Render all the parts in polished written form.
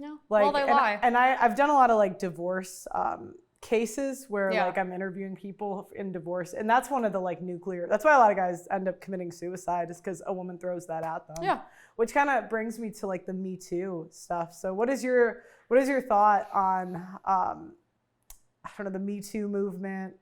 Yeah. Like, well, they lie. And I've done a lot of like divorce cases where like I'm interviewing people in divorce, and that's one of the like nuclear. That's why a lot of guys end up committing suicide, is because a woman throws that at them. Yeah. Which kind of brings me to like the MeToo stuff. So what is your thought on I don't know, the MeToo movement?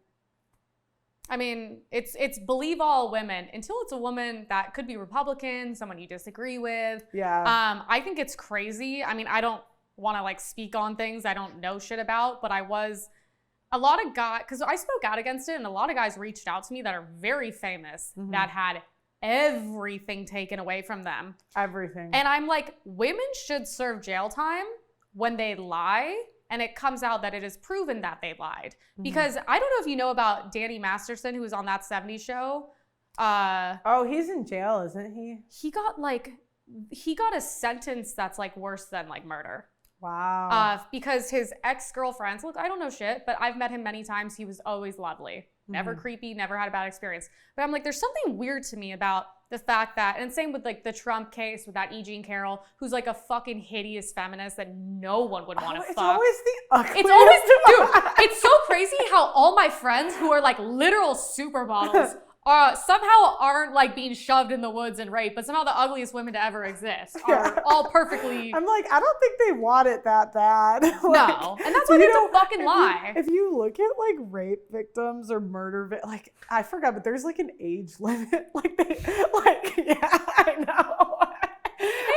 I mean, it's believe all women until it's a woman that could be Republican, someone you disagree with. Yeah. I think it's crazy. I mean, I don't want to like speak on things I don't know shit about, but a lot of guys, because I spoke out against it, and a lot of guys reached out to me that are very famous that had everything taken away from them. Everything. And I'm like, women should serve jail time when they lie and it comes out that it is proven that they lied. Because I don't know if you know about Danny Masterson, who was on that 70s show. Oh, he's in jail, isn't he? He got a sentence that's like worse than like murder. Wow. Because his ex-girlfriends, look, I don't know shit, but I've met him many times. He was always lovely. Never creepy, never had a bad experience. But I'm like, there's something weird to me about the fact that, and same with like the Trump case with that E. Jean Carroll, who's like a fucking hideous feminist that no one would want to fuck. It's always the ugliest. It's always, dude, it's so crazy how all my friends who are like literal supermodels somehow aren't like being shoved in the woods and raped, but somehow the ugliest women to ever exist are all perfectly. I'm like, I don't think they want it that bad. Like, no, and that's why they have to fucking lie. If you look at like rape victims or murder, like I forgot, but there's like an age limit. Like I know.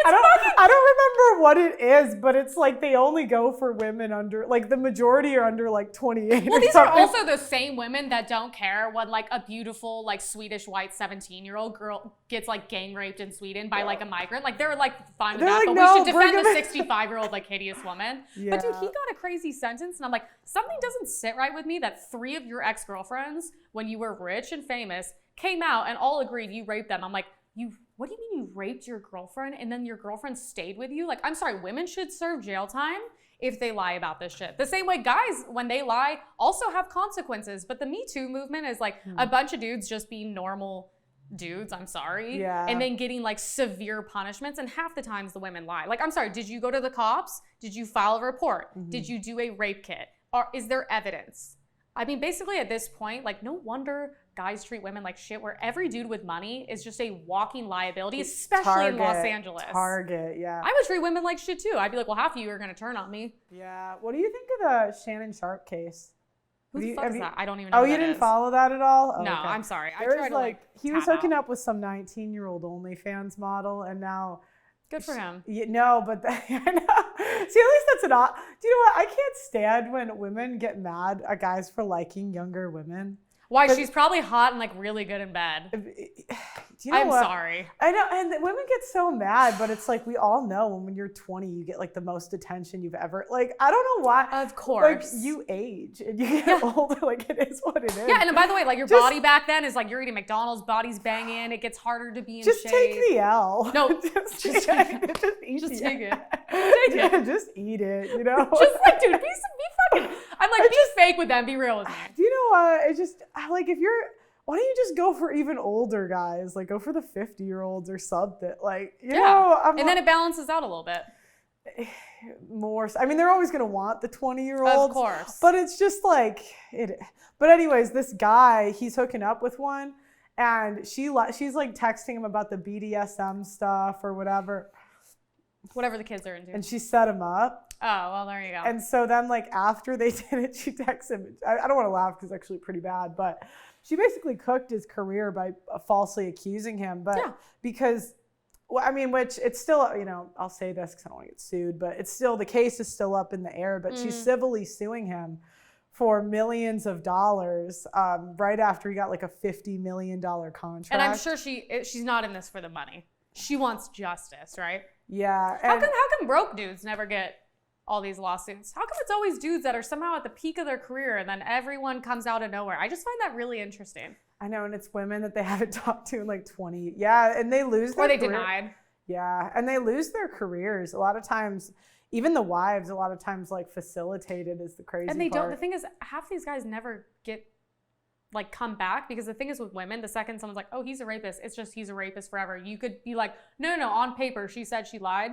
I don't remember what it is, but it's like they only go for women under, like the majority are under like 28. Well, these are also the same women that don't care when like a beautiful like Swedish white 17-year-old girl gets like gang raped in Sweden by like a migrant. Like they're like fine with that, like, but no, we should defend the 65-year-old like hideous woman. Yeah. But dude, he got a crazy sentence, and I'm like, something doesn't sit right with me that 3 of your ex-girlfriends, when you were rich and famous, came out and all agreed you raped them. I'm like, what do you mean you raped your girlfriend and then your girlfriend stayed with you? Like, I'm sorry, women should serve jail time if they lie about this shit. The same way guys, when they lie, also have consequences. But the Me Too movement is like a bunch of dudes just being normal dudes, I'm sorry. Yeah. And then getting like severe punishments. And half the times the women lie. Like, I'm sorry, did you go to the cops? Did you file a report? Did you do a rape kit? Or is there evidence? I mean, basically at this point, like, no wonder guys treat women like shit, where every dude with money is just a walking liability, especially in Los Angeles. Yeah. I would treat women like shit too. I'd be like, well, half of you are going to turn on me. Yeah. What do you think of the Shannon Sharp case? Who the fuck is that? I don't even know Oh, who you that didn't is. follow that at all? Oh, no, okay. I'm sorry. I There tried was to like, he was tap hooking out. up with some 19-year-old OnlyFans model, and now... Good for him. No, but I know. See, at least that's an odd. Do you know what? I can't stand when women get mad at guys for liking younger women. Why? She's probably hot and like really good in bed. Do you know I'm what? sorry. I know, and women get so mad, but it's like we all know when you're 20, you get like the most attention you've ever. Like, I don't know why. Of course. Like, you age and you get older. Like, it is what it is. Yeah, and by the way, like your body back then is like you're eating McDonald's, body's banging. It gets harder to be in shape. Just take the L. No, just take it. Just take it. Take it. Just eat it. You know. Just like, dude, be fucking. I'm like, be fake with them. Be real with me. Do you know what? It just like if you're. Why don't you just go for even older guys? Like, go for the 50-year-olds or something. Like, you know. And then it balances out a little bit. More. I mean, they're always going to want the 20-year-olds. Of course. But it's just like, it. But anyways, this guy, he's hooking up with one. And she's like texting him about the BDSM stuff or whatever. Whatever the kids are into. And she set him up. Oh, well, there you go. And so then, like, after they did it, she texts him. I don't want to laugh because it's actually pretty bad, but she basically cooked his career by falsely accusing him. But because, well, I mean, which it's still, you know, I'll say this because I don't want to get sued, but it's still, the case is still up in the air, but she's civilly suing him for millions of dollars right after he got like a $50 million contract. And I'm sure she's not in this for the money. She wants justice, right? Yeah. How come broke dudes never get all these lawsuits? How come it's always dudes that are somehow at the peak of their career and then everyone comes out of nowhere? I just find that really interesting. I know, and it's women that they haven't talked to in like 20. Yeah, and they lose their Or they career. denied. Yeah, and they lose their careers. A lot of times, even the wives, a lot of times like facilitated is the crazy part. And they don't, the thing is, half these guys never get, like, come back, because the thing is with women, the second someone's like, oh, he's a rapist, it's just he's a rapist forever. You could be like, no, on paper, she said she lied.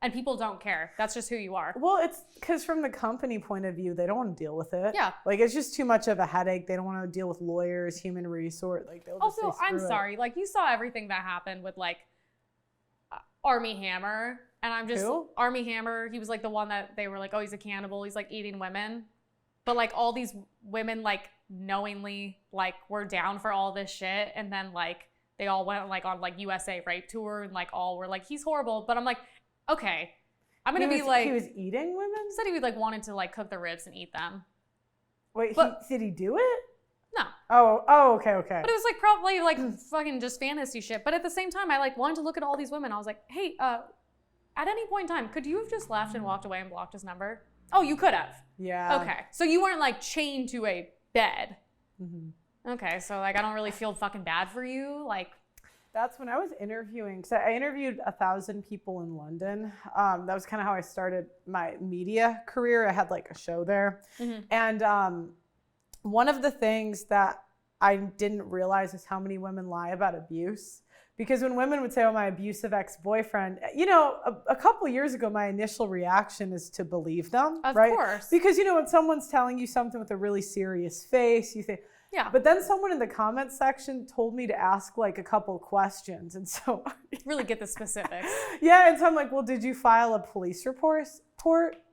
And people don't care. That's just who you are. Well, it's because from the company point of view, they don't want to deal with it. Yeah. Like, it's just too much of a headache. They don't want to deal with lawyers, human resource. Like, they'll just Also, say, I'm screw it. sorry. Like, you saw everything that happened with, like, Armie Hammer. And I'm just... Who? Armie Hammer. He was, like, the one that they were like, oh, he's a cannibal. He's, like, eating women. But, like, all these women, like, knowingly, like, were down for all this shit. And then, like, they all went, like, on, like, USA Rape Tour. And, like, all were like, he's horrible. But I'm like, okay. I'm going to be like... He was eating women? He said he would, like, wanted to, like, cook the ribs and eat them. Wait, But- did he do it? No. Oh, okay. But it was, like, probably, like, fucking just fantasy shit. But at the same time, I, like, wanted to look at all these women. I was like, hey, at any point in time, could you have just left and walked away and blocked his number? Oh, you could have. Yeah. Okay. So you weren't, like, chained to a bed. Mm-hmm. Okay. So, like, I don't really feel fucking bad for you. Like... That's when I was interviewing. So I interviewed 1,000 people in London. That was kind of how I started my media career. I had like a show there. Mm-hmm. And one of the things that I didn't realize is how many women lie about abuse. Because when women would say, oh, my abusive ex-boyfriend, you know, a couple of years ago, my initial reaction is to believe them. Of right? course. Because, you know, when someone's telling you something with a really serious face, you think, Yeah. but then someone in the comments section told me to ask like a couple questions. And so really get the specifics. yeah. And so I'm like, well, did you file a police report?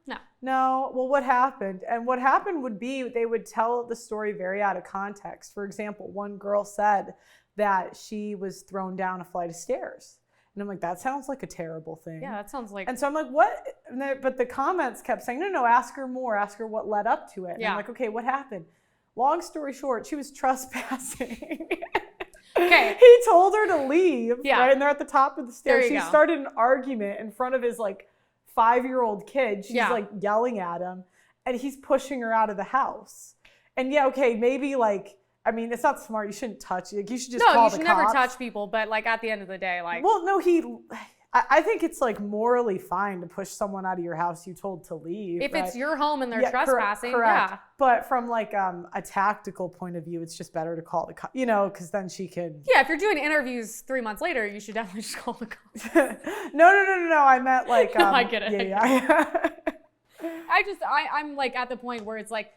No. No. Well, what happened? And what happened would be they would tell the story very out of context. For example, one girl said that she was thrown down a flight of stairs. And I'm like, that sounds like a terrible thing. Yeah, that sounds like... And so I'm like, what? But the comments kept saying, no, ask her more. Ask her what led up to it. And Yeah. I'm like, okay, what happened? Long story short, she was trespassing. Okay. He told her to leave. Yeah. Right, and they're at the top of the stairs. There She you go. started an argument in front of his like 5-year-old kid. She's Yeah. like yelling at him, and he's pushing her out of the house. And yeah, okay, maybe like, I mean, it's not smart. You shouldn't touch. Like, you should just No, call you the should never cops. touch people. But, like, at the end of the day, like... Well, no, I think it's like morally fine to push someone out of your house you told to leave. If right? it's your home and they're Yeah, trespassing, correct. yeah. But from like a tactical point of view, it's just better to call the cops, you know, because then she could. Yeah, if you're doing interviews 3 months later, you should definitely just call the cops. No. I meant like. No, I get it. Yeah. I'm like at the point where it's like,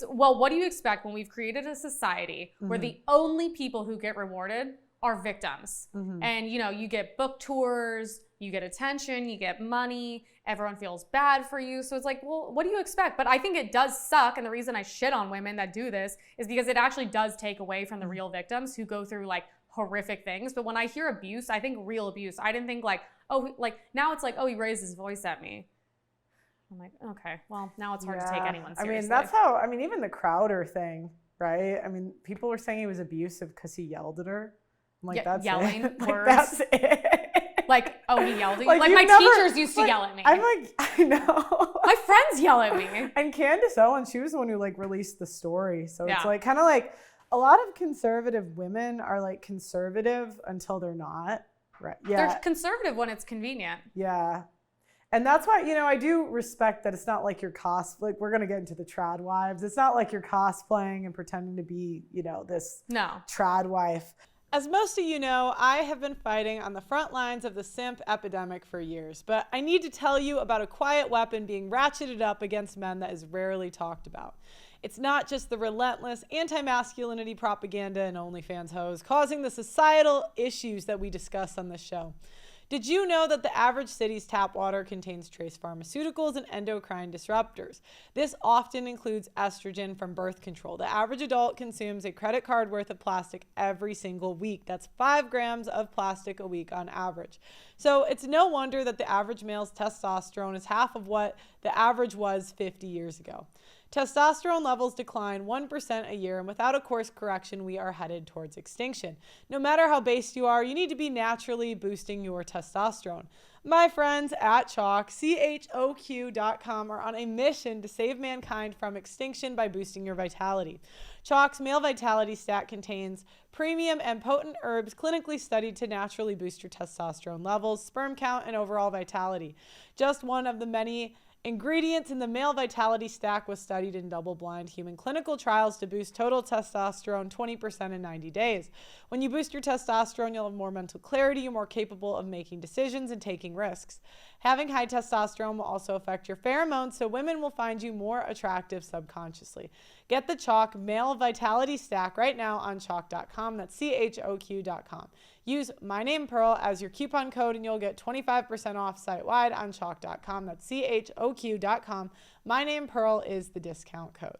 well, what do you expect when we've created a society where the only people who get rewarded are victims? And, you know, you get book tours, you get attention, you get money, everyone feels bad for you. So it's like, well, what do you expect? But I think it does suck. And the reason I shit on women that do this is because it actually does take away from the real victims who go through like horrific things. But when I hear abuse, I think real abuse. I didn't think like, oh, like now it's like, oh, he raised his voice at me. I'm like, okay, well, now it's hard to take anyone seriously. I mean, that's how, even the Crowder thing, right? I mean, people were saying he was abusive because he yelled at her. I'm like, that's yelling it. words. Like, that's it. Like, oh, he yelled at you? Like, Like you've my never- teachers used to yell at me. I'm like, I know. My friends yell at me. And Candace Owens, she was the one who like released the story. So it's Yeah. like kind of like a lot of conservative women are like conservative until they're not. Right. Yeah. They're conservative when it's convenient. Yeah. And that's why, you know, I do respect that it's not like you're like we're going to get into the trad wives. It's not like you're cosplaying and pretending to be, you know, this trad wife. As most of you know, I have been fighting on the front lines of the simp epidemic for years, but I need to tell you about a quiet weapon being ratcheted up against men that is rarely talked about. It's not just the relentless anti-masculinity propaganda and OnlyFans hoes causing the societal issues that we discuss on this show. Did you know that the average city's tap water contains trace pharmaceuticals and endocrine disruptors? This often includes estrogen from birth control. The average adult consumes a credit card worth of plastic every single week. That's 5 grams of plastic a week on average. So it's no wonder that the average male's testosterone is half of what the average was 50 years ago. Testosterone levels decline 1% a year, and without a course correction, we are headed towards extinction. No matter how based you are, you need to be naturally boosting your testosterone. My friends at Chalk, CHOQ.com, are on a mission to save mankind from extinction by boosting your vitality. Chalk's Male Vitality Stat contains premium and potent herbs clinically studied to naturally boost your testosterone levels, sperm count, and overall vitality. Just one of the many ingredients in the Male Vitality Stack was studied in double-blind human clinical trials to boost total testosterone 20% in 90 days. When you boost your testosterone, you'll have more mental clarity, you're more capable of making decisions and taking taking risks. Having high testosterone will also affect your pheromones, so women will find you more attractive subconsciously. Get the Chalk Male Vitality Stack right now on chalk.com. That's CHOQ.com. Use my name Pearl as your coupon code and you'll get 25% off site-wide on chalk.com. That's CHOQ.com. My name Pearl is the discount code.